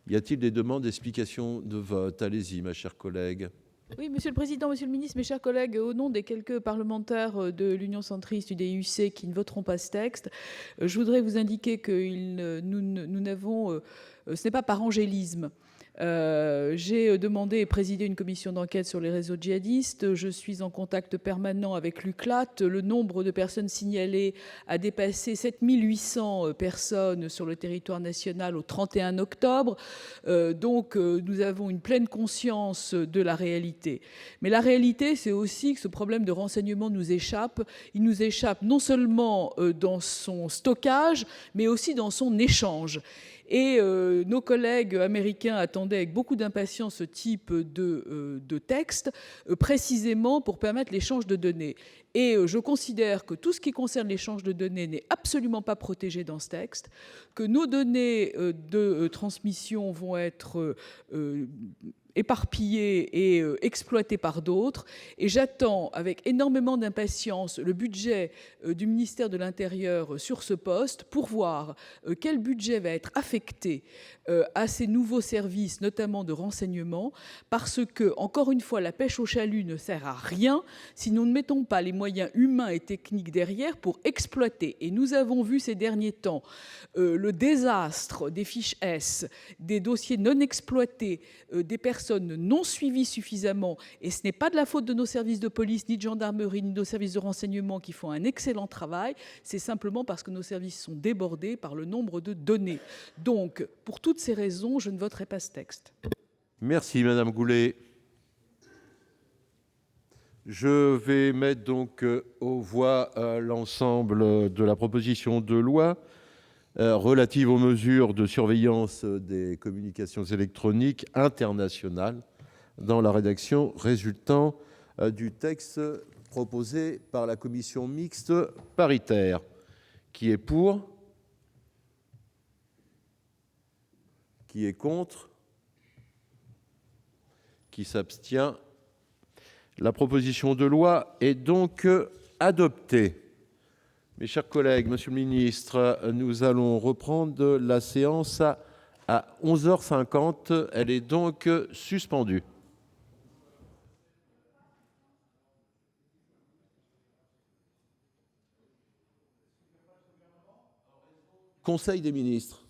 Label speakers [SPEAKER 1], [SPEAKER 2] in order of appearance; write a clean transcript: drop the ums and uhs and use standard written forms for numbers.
[SPEAKER 1] Y a-t-il des demandes d'explication de vote? Allez-y, ma chère collègue.
[SPEAKER 2] Oui, Monsieur le Président, Monsieur le Ministre, mes chers collègues, au nom des quelques parlementaires de l'Union centriste du DUC qui ne voteront pas ce texte, je voudrais vous indiquer que nous n'avons, ce n'est pas par angélisme. J'ai demandé et présidé une commission d'enquête sur les réseaux djihadistes. Je suis en contact permanent avec l'UCLAT. Le nombre de personnes signalées a dépassé 7800 personnes sur le territoire national au 31 octobre. Nous avons une pleine conscience de la réalité. Mais la réalité, c'est aussi que ce problème de renseignement nous échappe. Il nous échappe non seulement dans son stockage, mais aussi dans son échange. Et nos collègues américains attendaient avec beaucoup d'impatience ce type de texte, précisément pour permettre l'échange de données. Et je considère que tout ce qui concerne l'échange de données n'est absolument pas protégé dans ce texte, que nos données de transmission vont être éparpillées et exploitées par d'autres. Et j'attends avec énormément d'impatience le budget du ministère de l'Intérieur sur ce poste pour voir quel budget va être affecté à ces nouveaux services, notamment de renseignement, parce que, encore une fois, la pêche au chalut ne sert à rien si nous ne mettons pas les moyens humains et techniques derrière pour exploiter. Et nous avons vu ces derniers temps le désastre des fiches S, des dossiers non exploités, des personnes non suivies suffisamment. Et ce n'est pas de la faute de nos services de police, ni de gendarmerie, ni de nos services de renseignement qui font un excellent travail. C'est simplement parce que nos services sont débordés par le nombre de données. Donc, pour toutes ces raisons, je ne voterai pas ce texte.
[SPEAKER 1] Merci, Madame Goulet. Je vais mettre donc aux voix l'ensemble de la proposition de loi relative aux mesures de surveillance des communications électroniques internationales dans la rédaction résultant du texte proposé par la commission mixte paritaire. Qui est pour? Qui est contre? Qui s'abstient? La proposition de loi est donc adoptée. Mes chers collègues, Monsieur le ministre, nous allons reprendre la séance à 11h50. Elle est donc suspendue. Conseil des ministres.